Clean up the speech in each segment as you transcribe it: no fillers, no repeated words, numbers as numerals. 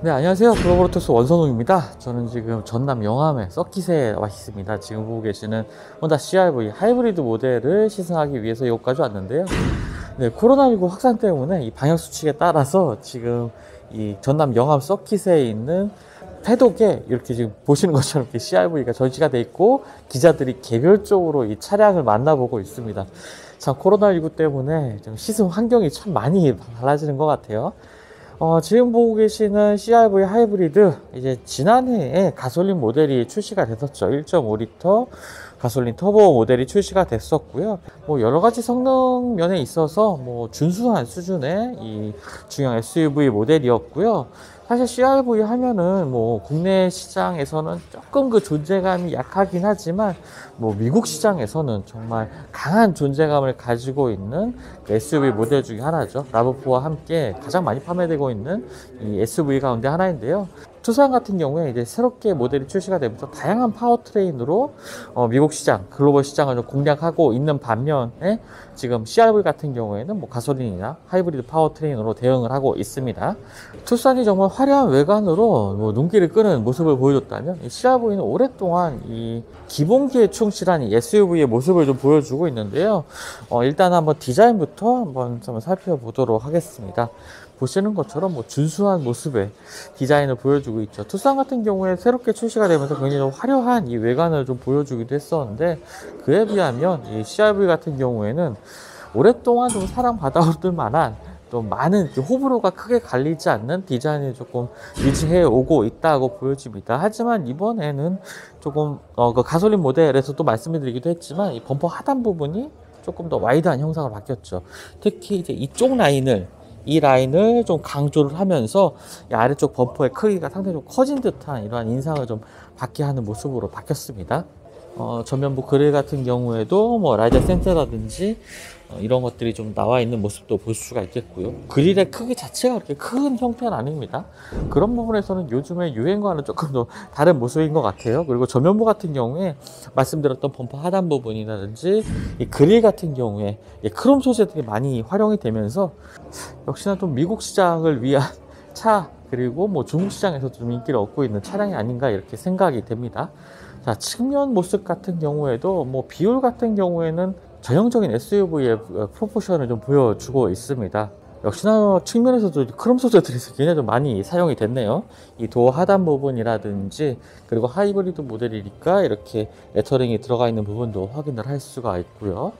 네, 안녕하세요. 글로벌로토스 원선웅입니다. 저는 지금 전남 영암의 서킷에 와 있습니다. 지금 보고 계시는 혼다 CR-V 하이브리드 모델을 시승하기 위해서 여기까지 왔는데요. 네, 코로나19 확산 때문에 이 방역 수칙에 따라서 지금 이 전남 영암 서킷에 있는 패독에 이렇게 지금 보시는 것처럼 이렇게 CR-V가 전시가 돼 있고 기자들이 개별적으로 이 차량을 만나보고 있습니다. 참 코로나19 때문에 좀 시승 환경이 참 많이 달라지는 것 같아요. 지금 보고 계시는 CR-V 하이브리드, 이제 지난해에 가솔린 모델이 출시가 됐었죠. 1.5리터 가솔린 터보 모델이 출시가 됐었고요. 뭐 여러 가지 성능 면에 있어서 뭐 준수한 수준의 이 중형 SUV 모델이었고요. 사실 CR-V 하면은 뭐 국내 시장에서는 조금 그 존재감이 약하긴 하지만 뭐 미국 시장에서는 정말 강한 존재감을 가지고 있는 그 SUV 모델 중에 하나죠. 라브4와 함께 가장 많이 판매되고 있는 이 SUV 가운데 하나인데요. 투싼 같은 경우에 이제 새롭게 모델이 출시가 되면서 다양한 파워트레인으로 미국 시장, 글로벌 시장을 좀 공략하고 있는 반면에 지금 CR-V 같은 경우에는 뭐 가솔린이나 하이브리드 파워트레인으로 대응을 하고 있습니다. 투싼이 정말 화려한 외관으로 뭐 눈길을 끄는 모습을 보여줬다면 이 CR-V는 오랫동안 이 기본기에 충실한 이 SUV의 모습을 좀 보여주고 있는데요. 일단 한번 디자인부터 한번 좀 살펴보도록 하겠습니다. 보시는 것처럼 뭐 준수한 모습의 디자인을 보여주고 있죠. 투싼 같은 경우에 새롭게 출시가 되면서 굉장히 좀 화려한 이 외관을 좀 보여주기도 했었는데, 그에 비하면 이 CR-V 같은 경우에는 오랫동안 좀 사랑받아올 만한 좀 많은 호불호가 크게 갈리지 않는 디자인을 조금 유지해 오고 있다고 보여집니다. 하지만 이번에는 조금 그 가솔린 모델에서 또 말씀을 드리기도 했지만 이 범퍼 하단 부분이 조금 더 와이드한 형상으로 바뀌었죠. 특히 이제 이 라인을 좀 강조를 하면서 이 아래쪽 범퍼의 크기가 상당히 좀 커진 듯한 이러한 인상을 좀 받게 하는 모습으로 바뀌었습니다. 전면부 그릴 같은 경우에도 뭐 라이더 센터라든지 이런 것들이 좀 나와 있는 모습도 볼 수가 있겠고요. 그릴의 크기 자체가 그렇게 큰 형태는 아닙니다. 그런 부분에서는 요즘에 유행과는 조금 더 다른 모습인 것 같아요. 그리고 전면부 같은 경우에 말씀드렸던 범퍼 하단 부분이라든지 이 그릴 같은 경우에 크롬 소재들이 많이 활용이 되면서 역시나 좀 미국 시장을 위한 차, 그리고 뭐 중국 시장에서도 좀 인기를 얻고 있는 차량이 아닌가 이렇게 생각이 됩니다. 자, 측면 모습 같은 경우에도 뭐 비율 같은 경우에는 전형적인 SUV의 프로포션을 좀 보여주고 있습니다. 역시나 측면에서도 크롬 소재들이 굉장히 좀 많이 사용이 됐네요. 이 도어 하단 부분이라든지, 그리고 하이브리드 모델이니까 이렇게 레터링이 들어가 있는 부분도 확인을 할 수가 있고요.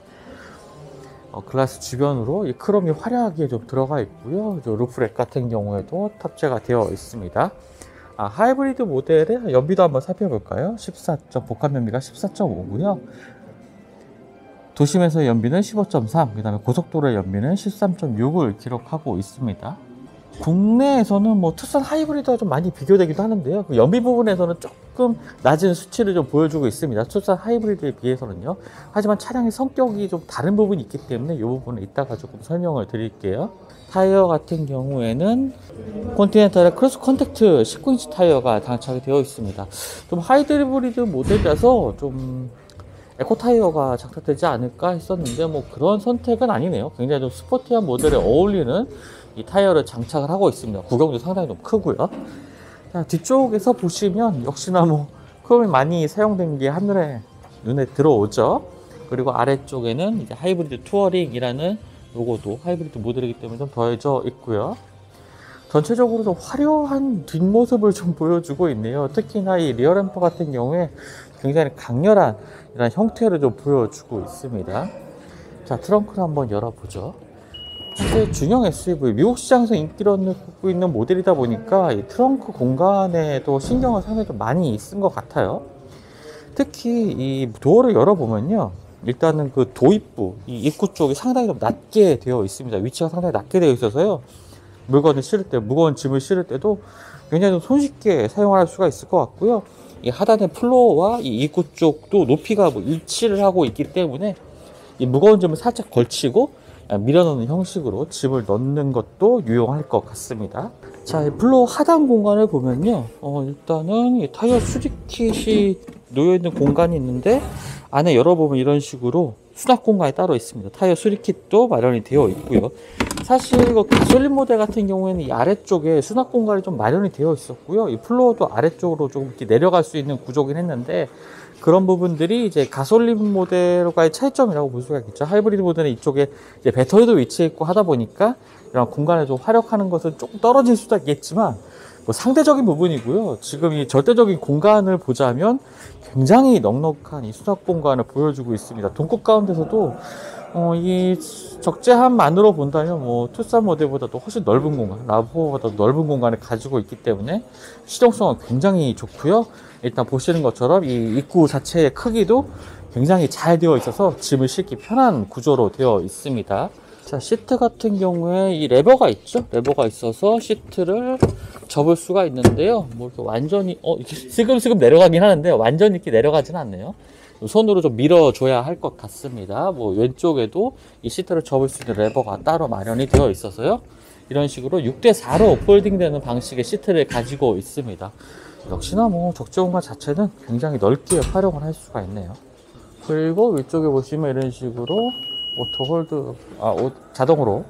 글라스 주변으로 이 크롬이 화려하게 좀 들어가 있고요. 루프렉 같은 경우에도 탑재가 되어 있습니다. 하이브리드 모델의 연비도 한번 살펴볼까요? 복합 연비가 14.5고요. 도심에서의 연비는 15.3, 그 다음에 고속도로의 연비는 13.6을 기록하고 있습니다. 국내에서는 뭐 투싼 하이브리드와 좀 많이 비교되기도 하는데요. 그 연비 부분에서는 조금 낮은 수치를 좀 보여주고 있습니다. 투싼 하이브리드에 비해서는요. 하지만 차량의 성격이 좀 다른 부분이 있기 때문에 이 부분은 이따가 조금 설명을 드릴게요. 타이어 같은 경우에는 컨티넨탈의 크로스 컨택트 19인치 타이어가 장착이 되어 있습니다. 좀 하이브리드 모델이라서 좀 에코 타이어가 장착되지 않을까 했었는데 뭐 그런 선택은 아니네요. 굉장히 좀 스포티한 모델에 어울리는 이 타이어를 장착을 하고 있습니다. 구경도 상당히 좀 크고요. 자, 뒤쪽에서 보시면 역시나 뭐 크롬이 많이 사용된 게 한눈에 눈에 들어오죠. 그리고 아래쪽에는 이제 하이브리드 투어링이라는 로고도 하이브리드 모델이기 때문에 좀 더해져 있고요. 전체적으로 좀 화려한 뒷모습을 좀 보여주고 있네요. 특히나 이 리어 램프 같은 경우에 굉장히 강렬한 이런 형태를 좀 보여주고 있습니다. 자, 트렁크를 한번 열어보죠. 사실 중형 SUV, 미국 시장에서 인기를 얻고 있는 모델이다 보니까 이 트렁크 공간에도 신경을 상당히 좀 많이 쓴 것 같아요. 특히 이 도어를 열어보면요. 일단은 그 도입부, 이 입구 쪽이 상당히 좀 낮게 되어 있습니다. 위치가 상당히 낮게 되어 있어서요. 물건을 실을 때, 무거운 짐을 실을 때도 굉장히 좀 손쉽게 사용할 수가 있을 것 같고요. 이 하단의 플로어와 이 입구 쪽도 높이가 뭐 일치를 하고 있기 때문에 이 무거운 짐을 살짝 걸치고 밀어넣는 형식으로 짐을 넣는 것도 유용할 것 같습니다. 자, 이 플로어 하단 공간을 보면요. 일단은 이 타이어 수리킷이 놓여있는 공간이 있는데 안에 열어보면 이런 식으로 수납 공간이 따로 있습니다. 타이어 수리킷도 마련이 되어 있고요. 사실 이거 가솔린 모델 같은 경우에는 이 아래쪽에 수납 공간이 좀 마련이 되어 있었고요. 이 플로어도 아래쪽으로 좀 이렇게 내려갈 수 있는 구조긴 했는데, 그런 부분들이 이제 가솔린 모델과의 차이점이라고 볼 수가 있겠죠. 하이브리드 모델은 이쪽에 이제 배터리도 위치해 있고 하다 보니까 이런 공간을 좀 활용하는 것은 조금 떨어질 수도 있겠지만, 뭐 상대적인 부분이고요. 지금 이 절대적인 공간을 보자면 굉장히 넉넉한 이 수납 공간을 보여주고 있습니다. 동급 가운데서도 이 적재함만으로 본다면 뭐 투싼 모델보다도 훨씬 넓은 공간, 라브4보다도 넓은 공간을 가지고 있기 때문에 실용성은 굉장히 좋고요. 일단 보시는 것처럼 이 입구 자체의 크기도 굉장히 잘 되어 있어서 짐을 싣기 편한 구조로 되어 있습니다. 자, 시트 같은 경우에 이 레버가 있죠? 레버가 있어서 시트를 접을 수가 있는데요. 뭐 이렇게 완전히 이렇게 슬금슬금 내려가긴 하는데 완전히 이렇게 내려가진 않네요. 손으로 좀 밀어줘야 할 것 같습니다. 뭐 왼쪽에도 이 시트를 접을 수 있는 레버가 따로 마련이 되어 있어서요. 이런 식으로 6대4로 폴딩되는 방식의 시트를 가지고 있습니다. 역시나 뭐 적재 공간 자체는 굉장히 넓게 활용을 할 수가 있네요. 그리고 위쪽에 보시면 이런 식으로 오토 홀드, 자동으로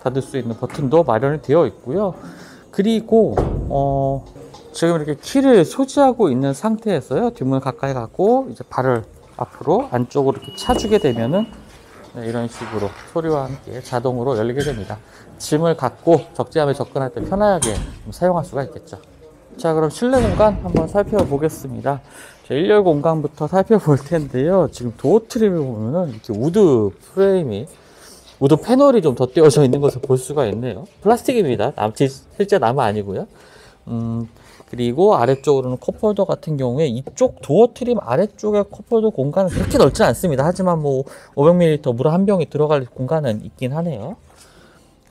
닫을 수 있는 버튼도 마련이 되어 있고요. 그리고 지금 이렇게 키를 소지하고 있는 상태에서요, 뒷문 가까이 가고 이제 발을 앞으로 안쪽으로 이렇게 차주게 되면은 이런 식으로 소리와 함께 자동으로 열리게 됩니다. 짐을 갖고 적재함에 접근할 때 편하게 사용할 수가 있겠죠. 자, 그럼 실내 공간 한번 살펴보겠습니다. 1열 공간부터 살펴볼 텐데요. 지금 도어 트림을 보면은 이렇게 우드 프레임이, 우드 패널이 좀 덧대어져 있는 것을 볼 수가 있네요. 플라스틱입니다. 실제 나무 아니고요. 그리고 아래쪽으로는 컵홀더 같은 경우에 이쪽 도어 트림 아래쪽에 컵홀더 공간은 그렇게 넓지 않습니다. 하지만 뭐 500ml 물 한 병이 들어갈 공간은 있긴 하네요.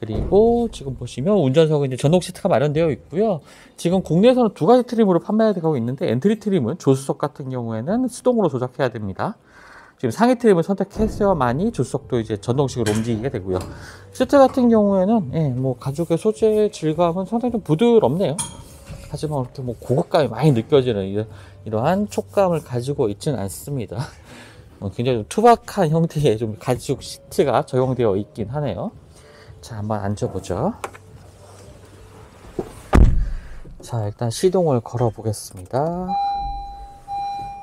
그리고 지금 보시면 운전석은 이제 전동 시트가 마련되어 있고요. 지금 국내에서는 두 가지 트림으로 판매되고 있는데, 엔트리 트림은 조수석 같은 경우에는 수동으로 조작해야 됩니다. 지금 상위 트림을 선택했어야만이 조수석도 이제 전동식으로 움직이게 되고요. 시트 같은 경우에는 뭐 가죽의 소재 질감은 상당히 좀 부드럽네요. 하지만 이렇게 뭐 고급감이 많이 느껴지는 이러한 촉감을 가지고 있지는 않습니다. 굉장히 좀 투박한 형태의 좀 가죽 시트가 적용되어 있긴 하네요. 자, 한번 앉아보죠. 자, 일단 시동을 걸어 보겠습니다.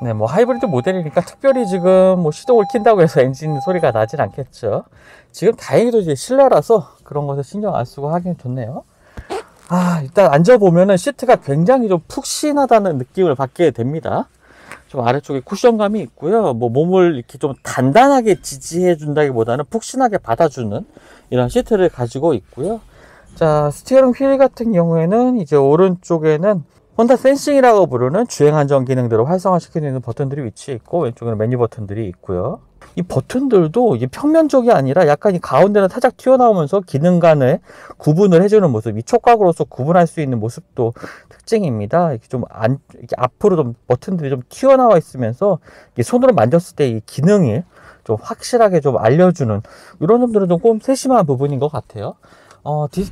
네, 뭐 하이브리드 모델이니까 특별히 지금 뭐 시동을 킨다고 해서 엔진 소리가 나진 않겠죠. 지금 다행히도 이제 실내라서 그런 것을 신경 안 쓰고 하긴 좋네요. 일단 앉아보면은 시트가 굉장히 좀 푹신하다는 느낌을 받게 됩니다. 좀 아래쪽에 쿠션감이 있고요. 뭐 몸을 이렇게 좀 단단하게 지지해 준다기보다는 푹신하게 받아주는 이런 시트를 가지고 있고요. 자, 스티어링 휠 같은 경우에는 이제 오른쪽에는 혼다 센싱이라고 부르는 주행 안전 기능들을 활성화시키는 있는 버튼들이 위치해 있고, 왼쪽에는 메뉴 버튼들이 있고요. 이 버튼들도 이게 평면적이 아니라 약간 이 가운데는 살짝 튀어나오면서 기능 간의 구분을 해주는 모습, 이 촉각으로서 구분할 수 있는 모습도 특징입니다. 이렇게 좀 이렇게 앞으로 좀 버튼들이 좀 튀어나와 있으면서 손으로 만졌을 때 이 기능이 좀 확실하게 좀 알려주는 이런 점들은 좀 세심한 부분인 것 같아요.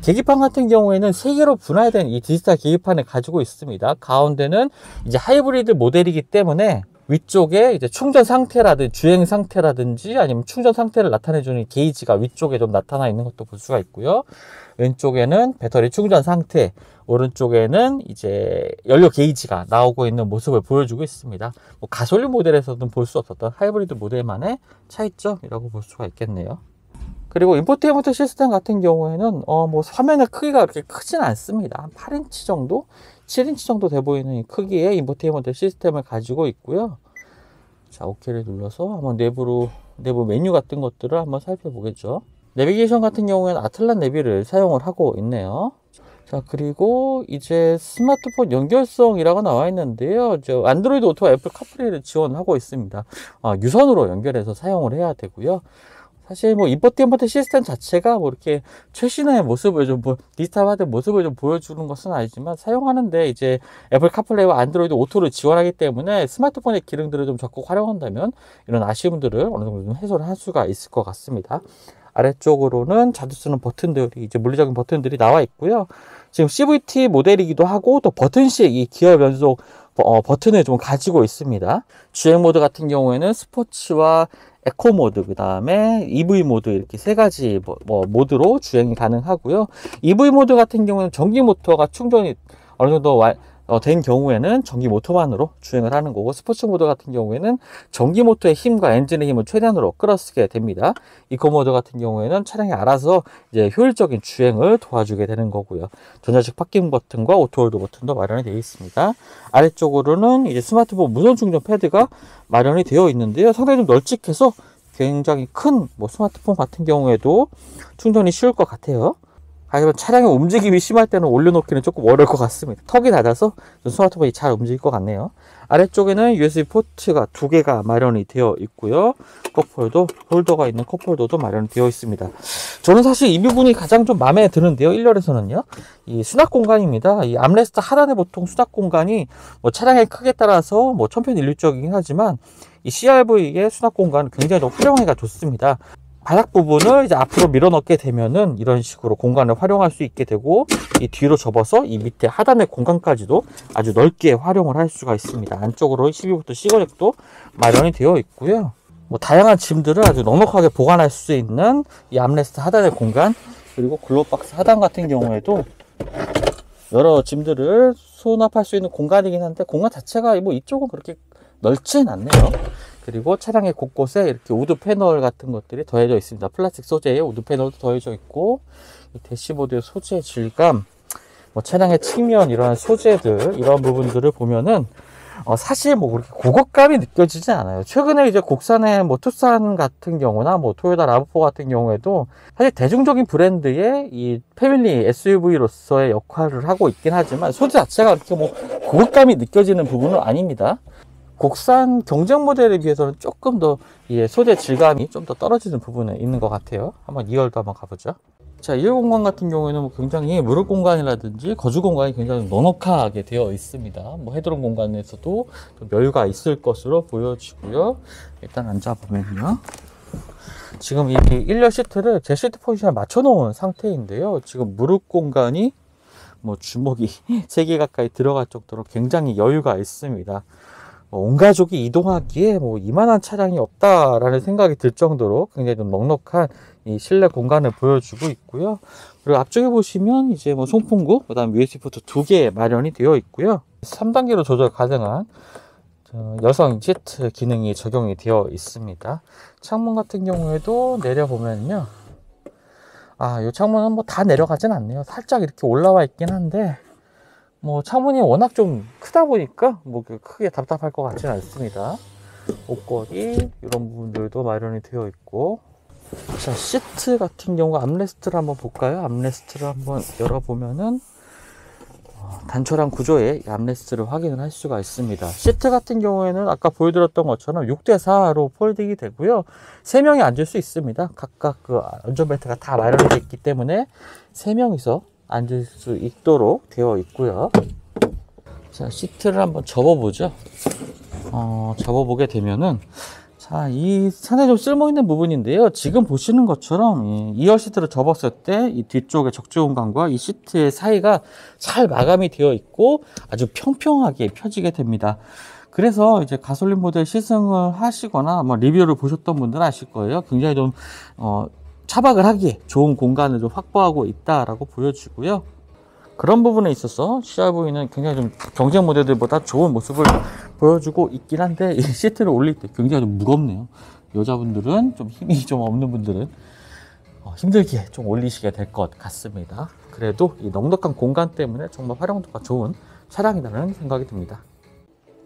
계기판 같은 경우에는 3개로 분할된 이 디지털 계기판을 가지고 있습니다. 가운데는 이제 하이브리드 모델이기 때문에 위쪽에 이제 충전 상태라든지 주행 상태라든지 아니면 충전 상태를 나타내주는 게이지가 위쪽에 좀 나타나 있는 것도 볼 수가 있고요. 왼쪽에는 배터리 충전 상태, 오른쪽에는 이제 연료 게이지가 나오고 있는 모습을 보여주고 있습니다. 뭐 가솔린 모델에서는 볼 수 없었던 하이브리드 모델만의 차이점이라고 볼 수가 있겠네요. 그리고 인포테인먼트 시스템 같은 경우에는 뭐 화면의 크기가 그렇게 크진 않습니다. 한 8인치 정도? 7인치 정도 돼 보이는 크기의 인포테인먼트 시스템을 가지고 있고요. 자, OK를 눌러서 한번 내부 메뉴 같은 것들을 한번 살펴보겠죠. 내비게이션 같은 경우에는 아틀란 내비를 사용을 하고 있네요. 자, 그리고 이제 스마트폰 연결성이라고 나와 있는데요. 안드로이드 오토와 애플 카플레이를 지원하고 있습니다. 유선으로 연결해서 사용을 해야 되고요. 사실 뭐 인포테인먼트 시스템 자체가 뭐 이렇게 최신의 모습을 좀 디지털화된 모습을 좀 보여주는 것은 아니지만, 사용하는데 이제 애플 카플레이와 안드로이드 오토를 지원하기 때문에 스마트폰의 기능들을 좀 적극 활용한다면 이런 아쉬움들을 어느 정도 좀 해소를 할 수가 있을 것 같습니다. 아래쪽으로는 자주 쓰는 버튼들이, 이제 물리적인 버튼들이 나와 있고요. 지금 CVT 모델이기도 하고 또 버튼식 이 기어 변속 버튼을 좀 가지고 있습니다. 주행 모드 같은 경우에는 스포츠와 에코 모드, 그 다음에 EV 모드 이렇게 세 가지 모드로 주행이 가능하고요. EV 모드 같은 경우는 전기 모터가 충전이 어느 정도 된 경우에는 전기 모터만으로 주행을 하는 거고, 스포츠 모드 같은 경우에는 전기 모터의 힘과 엔진의 힘을 최대한으로 끌어쓰게 됩니다. 이코 모드 같은 경우에는 차량이 알아서 이제 효율적인 주행을 도와주게 되는 거고요. 전자식 파킹 버튼과 오토홀드 버튼도 마련이 되어 있습니다. 아래쪽으로는 이제 스마트폰 무선 충전 패드가 마련이 되어 있는데요. 상당히 좀 널찍해서 굉장히 큰 스마트폰 같은 경우에도 충전이 쉬울 것 같아요. 하지만 차량의 움직임이 심할 때는 올려놓기는 조금 어려울 것 같습니다. 턱이 낮아서 스마트폰이 잘 움직일 것 같네요. 아래쪽에는 USB 포트가 2개가 마련이 되어 있고요. 컵홀더, 홀더가 있는 컵홀더도 마련이 되어 있습니다. 저는 사실 이 부분이 가장 좀 마음에 드는데요. 1열에서는요. 이 수납 공간입니다. 이 암레스트 하단에 보통 수납 공간이 차량의 크기에 따라서 천편일률적이긴 하지만 이 CRV의 수납 공간은 굉장히 좀 활용하기가 좋습니다. 바닥 부분을 이제 앞으로 밀어 넣게 되면은 이런 식으로 공간을 활용할 수 있게 되고, 이 뒤로 접어서 이 밑에 하단의 공간까지도 아주 넓게 활용을 할 수가 있습니다. 안쪽으로 12V 시거잭도 마련이 되어 있고요. 다양한 짐들을 아주 넉넉하게 보관할 수 있는 이 암레스트 하단의 공간, 그리고 글로우박스 하단 같은 경우에도 여러 짐들을 수납할 수 있는 공간이긴 한데, 공간 자체가 이쪽은 그렇게 넓진 않네요. 그리고 차량의 곳곳에 이렇게 우드 패널 같은 것들이 더해져 있습니다. 플라스틱 소재의 우드 패널도 더해져 있고, 이 대시보드의 소재 질감, 차량의 측면 이러한 소재들, 이런 부분들을 보면은 사실 그렇게 고급감이 느껴지지 않아요. 최근에 이제 국산의 투싼 같은 경우나 토요타 라브4 같은 경우에도 사실 대중적인 브랜드의 이 패밀리 SUV로서의 역할을 하고 있긴 하지만, 소재 자체가 그렇게 고급감이 느껴지는 부분은 아닙니다. 국산 경쟁 모델에 비해서는 조금 더 소재 질감이 좀 더 떨어지는 부분은 있는 것 같아요. 한번 2열도 한번 가보죠. 자, 2열 공간 같은 경우에는 굉장히 무릎 공간이라든지 거주 공간이 굉장히 넉넉하게 되어 있습니다. 헤드룸 공간에서도 좀 여유가 있을 것으로 보여지고요. 일단 앉아보면요. 지금 이 1열 시트를 제 시트 포지션에 맞춰 놓은 상태인데요. 지금 무릎 공간이 주먹이 3개 가까이 들어갈 정도로 굉장히 여유가 있습니다. 온 가족이 이동하기에 이만한 차량이 없다라는 생각이 들 정도로 굉장히 좀 넉넉한 이 실내 공간을 보여주고 있고요. 그리고 앞쪽에 보시면 이제 송풍구, 그 다음 USB 포트 2개 마련이 되어 있고요. 3단계로 조절 가능한 여성 시트 기능이 적용이 되어 있습니다. 창문 같은 경우에도 내려보면요. 이 창문은 다 내려가진 않네요. 살짝 이렇게 올라와 있긴 한데, 창문이 워낙 좀 크다 보니까 크게 답답할 것 같지는 않습니다. 옷걸이 이런 부분들도 마련이 되어 있고, 자, 시트 같은 경우 암레스트를 한번 볼까요? 암레스트를 한번 열어보면은 단촐한 구조의 암레스트를 확인을 할 수가 있습니다. 시트 같은 경우에는 아까 보여드렸던 것처럼 6대4로 폴딩이 되고요. 3명이 앉을 수 있습니다. 각각 안전벨트가 다 마련되어 있기 때문에 3명이서 앉을 수 있도록 되어 있고요. 자, 시트를 한번 접어보죠. 접어보게 되면은, 자, 이 상당히 좀 쓸모있는 부분인데요. 지금 보시는 것처럼 2열 시트를 접었을 때 이 뒤쪽의 적재 공간과 이 시트의 사이가 잘 마감이 되어 있고 아주 평평하게 펴지게 됩니다. 그래서 이제 가솔린 모델 시승을 하시거나 리뷰를 보셨던 분들은 아실 거예요. 굉장히 좀 차박을 하기에 좋은 공간을 좀 확보하고 있다라고 보여지고요. 그런 부분에 있어서 CRV는 굉장히 좀 경쟁 모델들보다 좋은 모습을 보여주고 있긴 한데, 이 시트를 올릴 때 굉장히 좀 무겁네요. 여자분들은, 좀 힘이 좀 없는 분들은 힘들게 좀 올리시게 될 것 같습니다. 그래도 이 넉넉한 공간 때문에 정말 활용도가 좋은 차량이라는 생각이 듭니다.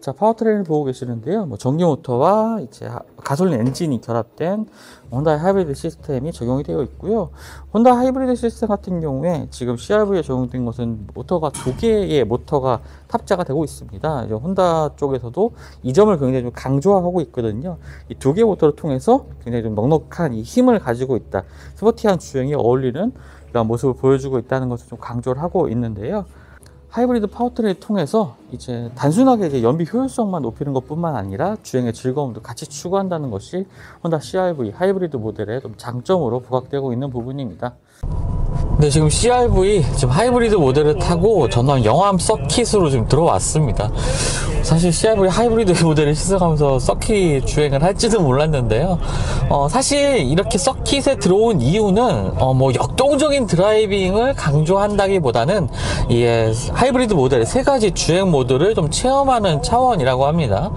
자, 파워트레인을 보고 계시는데요. 전기 모터와 이제 가솔린 엔진이 결합된 혼다 하이브리드 시스템이 적용이 되어 있고요. 혼다 하이브리드 시스템 같은 경우에 지금 CRV에 적용된 것은 모터가 2개의 모터가 탑재가 되고 있습니다. 이제 혼다 쪽에서도 이 점을 굉장히 좀 강조하고 있거든요. 이 2개의 모터를 통해서 굉장히 좀 넉넉한 이 힘을 가지고 있다, 스포티한 주행에 어울리는 이런 모습을 보여주고 있다는 것을 좀 강조를 하고 있는데요. 하이브리드 파워트레인을 통해서 이제 단순하게 이제 연비 효율성만 높이는 것뿐만 아니라 주행의 즐거움도 같이 추구한다는 것이 혼다 CR-V 하이브리드 모델의 좀 장점으로 부각되고 있는 부분입니다. 네, 지금 CR-V 지금 하이브리드 모델을 타고 전남 영암 서킷으로 지금 들어왔습니다. 사실 CRV 하이브리드 모델을 시승하면서 서킷 주행을 할지도 몰랐는데요. 사실 이렇게 서킷에 들어온 이유는 뭐 역동적인 드라이빙을 강조한다기보다는 이 하이브리드 모델의 세 가지 주행 모드를 좀 체험하는 차원이라고 합니다.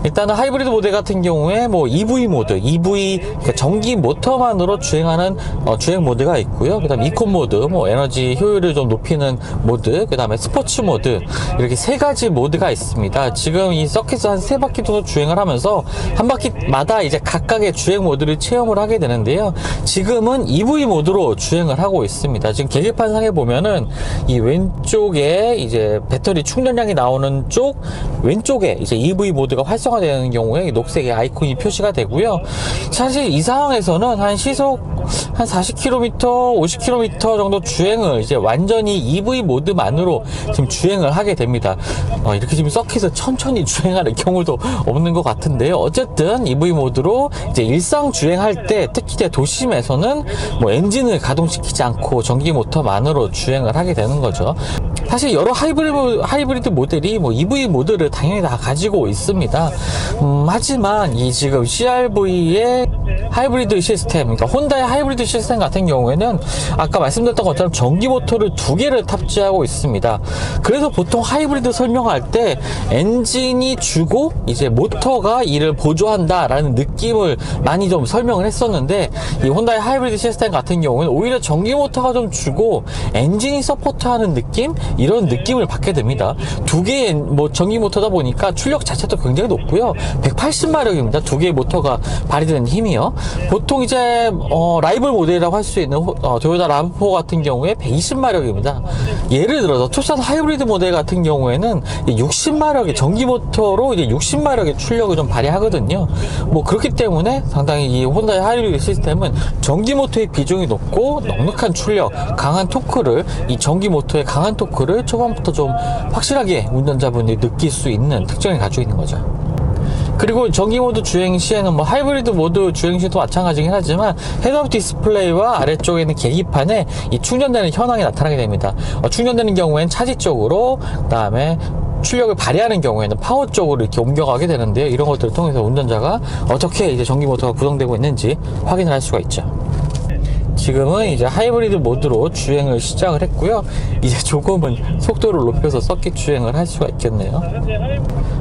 일단은 하이브리드 모델 같은 경우에 뭐 EV 모드, EV 그러니까 전기 모터만으로 주행하는 주행 모드가 있고요. 그다음 이코 모드, 뭐 에너지 효율을 좀 높이는 모드, 그다음에 스포츠 모드, 이렇게 세 가지 모드가 있습니다. 지금 이 서킷을 한 세 바퀴 정도 주행을 하면서 한 바퀴마다 이제 각각의 주행 모드를 체험을 하게 되는데요. 지금은 EV 모드로 주행을 하고 있습니다. 지금 계기판 상에 보면은 이 왼쪽에 이제 배터리 충전량이 나오는 쪽 왼쪽에 이제 EV 모드가 활성화되는 경우에 녹색의 아이콘이 표시가 되고요. 사실 이 상황에서는 한 시속 한 40km, 50km 정도 주행을 이제 완전히 EV 모드만으로 지금 주행을 하게 됩니다. 이렇게 지금 서킷에서 천천히 주행하는 경우도 없는 것 같은데요. 어쨌든 EV 모드로 이제 일상 주행할 때, 특히 이제 도심에서는 뭐 엔진을 가동시키지 않고 전기 모터만으로 주행을 하게 되는 거죠. 사실 여러 하이브리드 모델이 뭐 EV 모드를 당연히 다 가지고 있습니다. 하지만 이 지금 CRV의 하이브리드 시스템, 그러니까 혼다의 하이브리드 시스템 같은 경우에는 아까 말씀드렸던 것처럼 전기 모터를 2개를 탑재하고 있습니다. 그래서 보통 하이브리드 설명할 때 엔진이 주고 이제 모터가 이를 보조한다 라는 느낌을 많이 좀 설명을 했었는데, 이 혼다의 하이브리드 시스템 같은 경우는 오히려 전기 모터가 좀 주고 엔진이 서포트하는 느낌? 이런 느낌을 받게 됩니다. 2개의 뭐 전기 모터다 보니까 출력 자체도 굉장히 높고요. 180마력입니다. 2개의 모터가 발휘되는 힘이요. 보통 이제 라이벌 모델이라고 할 수 있는 토요타 라브4 같은 경우에 120마력입니다. 예를 들어서 투싼 하이브리드 모델 같은 경우에는 60마력의 전기 모터로 이제 60마력의 출력을 좀 발휘하거든요. 뭐 그렇기 때문에 상당히 이 혼다의 하이브리드 시스템은 전기 모터의 비중이 높고 넉넉한 출력, 강한 토크를, 이 전기 모터의 강한 토크를 초반부터 좀 확실하게 운전자분들이 느낄 수 있는 특징을 가지고 있는 거죠. 그리고 전기 모드 주행 시에는 뭐 하이브리드 모드 주행 시도 마찬가지긴 하지만 헤드업 디스플레이와 아래쪽에는 계기판에 이 충전되는 현황이 나타나게 됩니다. 충전되는 경우에는 차지 쪽으로, 그 다음에 출력을 발휘하는 경우에는 파워 쪽으로 이렇게 옮겨가게 되는데요. 이런 것들을 통해서 운전자가 어떻게 이제 전기 모터가 구동되고 있는지 확인을 할 수가 있죠. 지금은 이제 하이브리드 모드로 주행을 시작을 했고요. 이제 조금은 속도를 높여서 서킷 주행을 할 수가 있겠네요.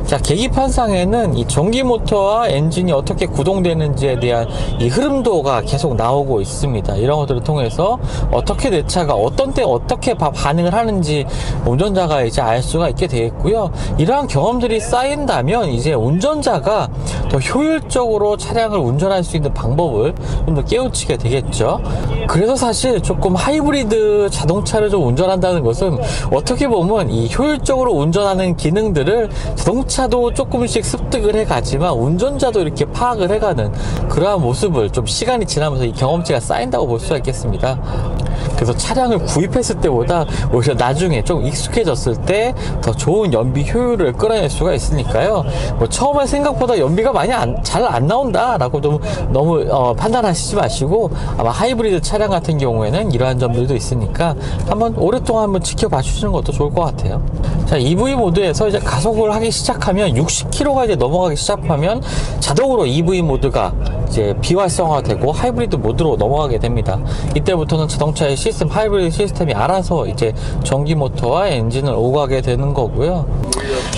자, 계기판상에는 이 전기 모터와 엔진이 어떻게 구동되는지에 대한 이 흐름도가 계속 나오고 있습니다. 이런 것들을 통해서 어떻게 내 차가 어떤 때 어떻게 반응을 하는지 운전자가 이제 알 수가 있게 되겠고요. 이러한 경험들이 쌓인다면 이제 운전자가 더 효율적으로 차량을 운전할 수 있는 방법을 좀 더 깨우치게 되겠죠. 그래서 사실 조금 하이브리드 자동차를 좀 운전한다는 것은 어떻게 보면 이 효율적으로 운전하는 기능들을 자동차도 조금씩 습득을 해가지만 운전자도 이렇게 파악을 해가는 그러한 모습을 좀 시간이 지나면서 이 경험치가 쌓인다고 볼 수가 있겠습니다. 그래서 차량을 구입했을 때보다 오히려 나중에 좀 익숙해졌을 때 더 좋은 연비 효율을 끌어낼 수가 있으니까요. 뭐 처음에 생각보다 연비가 많이 잘 안 나온다 라고 좀 너무 판단하시지 마시고, 아마 하이브리드 차량 같은 경우에는 이러한 점들도 있으니까 한번 오랫동안 한번 지켜봐 주시는 것도 좋을 것 같아요. 자, EV 모드에서 이제 가속을 하기 시작하면 60km가 이제 넘어가기 시작하면 자동으로 EV 모드가 이제 비활성화되고 하이브리드 모드로 넘어가게 됩니다. 이때부터는 자동차의 시스템, 하이브리드 시스템이 알아서 이제 전기 모터와 엔진을 오가게 되는 거고요.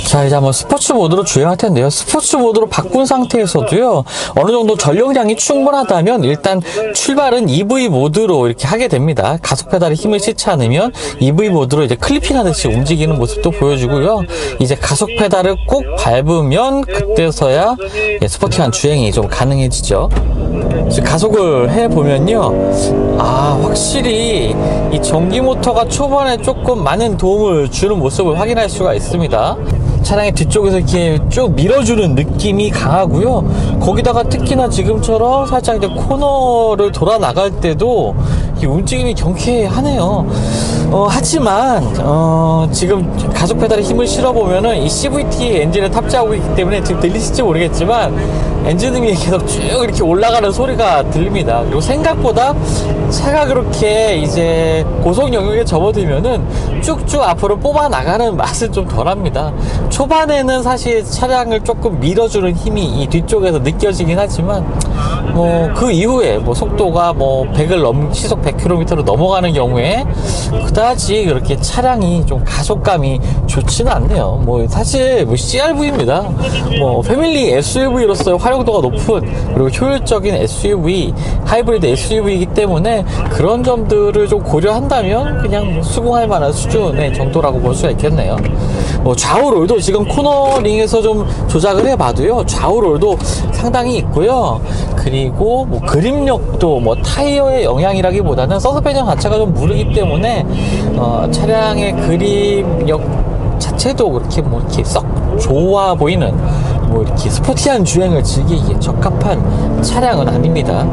자, 이제 한번 스포츠 모드로 주행할 텐데요. 스포츠 모드로 바꾼 상태에서도요, 어느 정도 전력량이 충분하다면 일단 출발은 EV 모드로 이렇게 하게 됩니다. 가속 페달에 힘을 싣지 않으면 EV 모드로 이제 클리핑 하듯이 움직이는 모습도 보여주고요. 이제 가속 페달을 꼭 밟으면 그때서야 스포티한 주행이 좀 가능해지죠. 가속을 해보면요, 확실히 이 전기 모터가 초반에 조금 많은 도움을 주는 모습을 확인할 수가 있습니다. 차량의 뒤쪽에서 이렇게 쭉 밀어주는 느낌이 강하고요. 거기다가 특히나 지금처럼 살짝 이제 코너를 돌아 나갈 때도 이 움직임이 경쾌하네요. 하지만 지금 가속 페달에 힘을 실어보면은 이 CVT 엔진을 탑재하고 있기 때문에 지금 들리실지 모르겠지만 엔진음이 계속 쭉 이렇게 올라가는 소리가 들립니다. 그리고 생각보다 차가 그렇게 이제 고속 영역에 접어들면은 쭉쭉 앞으로 뽑아 나가는 맛은 좀 덜합니다. 초반에는 사실 차량을 조금 밀어주는 힘이 이 뒤쪽에서 느껴지긴 하지만 그 이후에 속도가 100을 시속 100km로 넘어가는 경우에 그다지 그렇게 차량이 좀 가속감이 좋지는 않네요. 사실 CR-V입니다. 패밀리 SUV로서의 활용도가 높은 그리고 효율적인 SUV, 하이브리드 SUV이기 때문에 그런 점들을 좀 고려한다면 그냥 수긍할 만한 수준의 정도라고 볼 수가 있겠네요. 좌우 롤도 지금 코너링에서 좀 조작을 해봐도요, 좌우 롤도 상당히 있고요. 그리고 그립력도 타이어의 영향이라기보다는 서스펜션 자체가 좀 무르기 때문에 차량의 그립력 자체도 그렇게 이렇게 썩 좋아 보이는 이렇게 스포티한 주행을 즐기기에 적합한 차량은 아닙니다.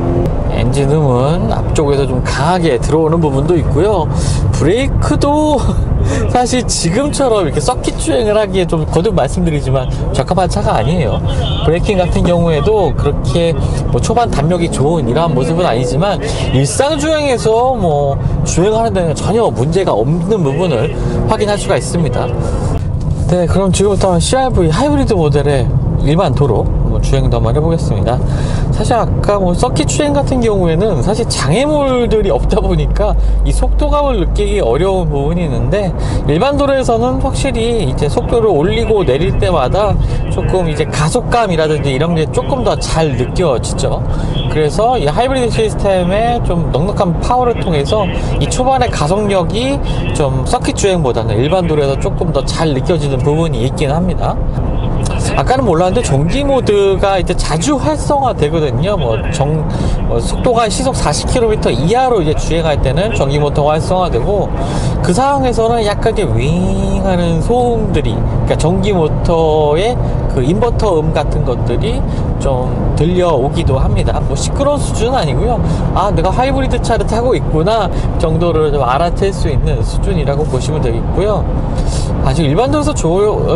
엔진음은 앞쪽에서 좀 강하게 들어오는 부분도 있고요. 브레이크도 사실 지금처럼 이렇게 서킷 주행을 하기에 좀 거듭 말씀드리지만 적합한 차가 아니에요. 브레이킹 같은 경우에도 그렇게 초반 담력이 좋은 이러한 모습은 아니지만 일상 주행에서 주행하는 데는 전혀 문제가 없는 부분을 확인할 수가 있습니다. 네, 그럼 지금부터 CR-V 하이브리드 모델의 일반 도로 주행도 한번 해보겠습니다. 사실 아까 서킷 주행 같은 경우에는 사실 장애물들이 없다 보니까 이 속도감을 느끼기 어려운 부분이 있는데, 일반 도로에서는 확실히 이제 속도를 올리고 내릴 때마다 조금 이제 가속감이라든지 이런 게 조금 더 잘 느껴지죠. 그래서 이 하이브리드 시스템의 좀 넉넉한 파워를 통해서 이 초반의 가속력이 좀 서킷 주행보다는 일반 도로에서 조금 더 잘 느껴지는 부분이 있긴 합니다. 아까는 몰랐는데 전기 모드가 이제 자주 활성화 되거든요. 속도가 시속 40km 이하로 이제 주행할 때는 전기 모터가 활성화되고, 그 상황에서는 약간 이제 윙 하는 소음들이, 그러니까 전기 모터의 그 인버터 같은 것들이 좀 들려오기도 합니다. 시끄러운 수준은 아니고요. 내가 하이브리드 차를 타고 있구나 정도를 좀 알아챌 수 있는 수준이라고 보시면 되겠고요. 아직 일반 도로에서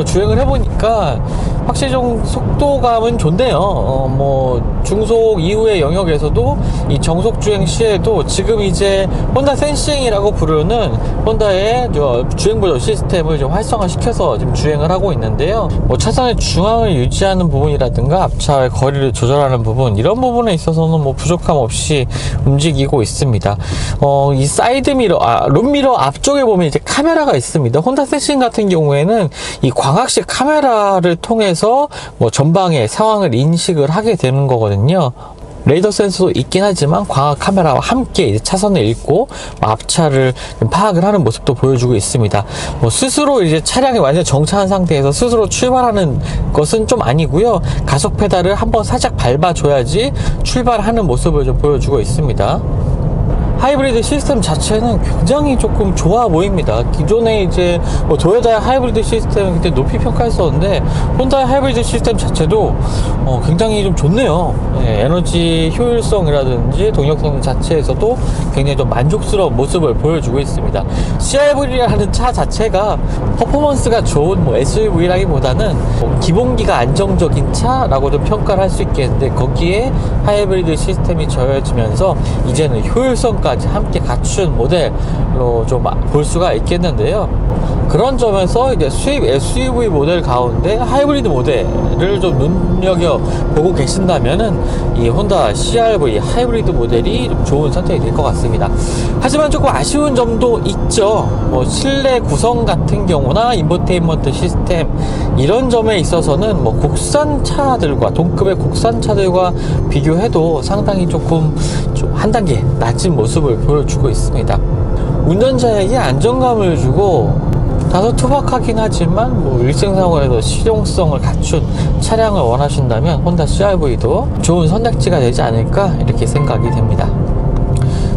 주행을 해보니까 확실히 좀 속도감은 좋네요. 중속 이후의 영역에서도 이 정속 주행 시에도 지금 이제 혼다 센싱이라고 부르는 혼다의 주행 보조 시스템을 좀 활성화시켜서 지금 주행을 하고 있는데요. 차선의 중앙을 유지하는 부분이라든가 앞차의 거리를 조절하는 부분, 이런 부분에 있어서는 부족함 없이 움직이고 있습니다. 이 사이드 미러, 룸미러 앞쪽에 보면 이제 카메라가 있습니다. 혼다 센싱 같은 경우에는 이 광학식 카메라를 통해서 전방의 상황을 인식을 하게 되는 거거든요. 레이더 센서도 있긴 하지만 광학 카메라와 함께 이제 차선을 읽고 앞차를 파악을 하는 모습도 보여주고 있습니다. 스스로 이제 차량이 완전 정차한 상태에서 스스로 출발하는 것은 좀 아니고요. 가속 페달을 한번 살짝 밟아줘야지 출발하는 모습을 좀 보여주고 있습니다. 하이브리드 시스템 자체는 굉장히 조금 좋아 보입니다. 기존에 이제 도요타의 하이브리드 시스템 그때 높이 평가했었는데, 혼다의 하이브리드 시스템 자체도 굉장히 좀 좋네요. 에너지 효율성이라든지 동력성 자체에서도 굉장히 좀 만족스러운 모습을 보여주고 있습니다. CR-V라는 차 자체가 퍼포먼스가 좋은 SUV라기보다는 기본기가 안정적인 차라고 좀 평가를 할 수 있겠는데, 거기에 하이브리드 시스템이 더해지면서 이제는 효율성까지 함께 갖춘 모델로 좀 볼 수가 있겠는데요. 그런 점에서 이제 수입 SUV 모델 가운데 하이브리드 모델을 좀 눈여겨보고 계신다면은 이 혼다 CR-V 하이브리드 모델이 좀 좋은 선택이 될 것 같습니다. 하지만 조금 아쉬운 점도 있죠. 실내 구성 같은 경우나 인포테인먼트 시스템, 이런 점에 있어서는 국산 차들과 동급의 국산 차들과 비교해도 상당히 조금 한 단계 낮은 모습을 보여주고 있습니다. 운전자에게 안정감을 주고 다소 투박하긴 하지만 일생생활에도 실용성을 갖춘 차량을 원하신다면 혼다 CR-V도 좋은 선택지가 되지 않을까 이렇게 생각이 됩니다.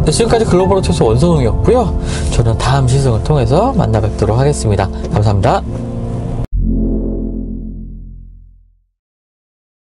네, 지금까지 글로벌 오토스 원선웅이었고요. 저는 다음 시승을 통해서 만나 뵙도록 하겠습니다. 감사합니다.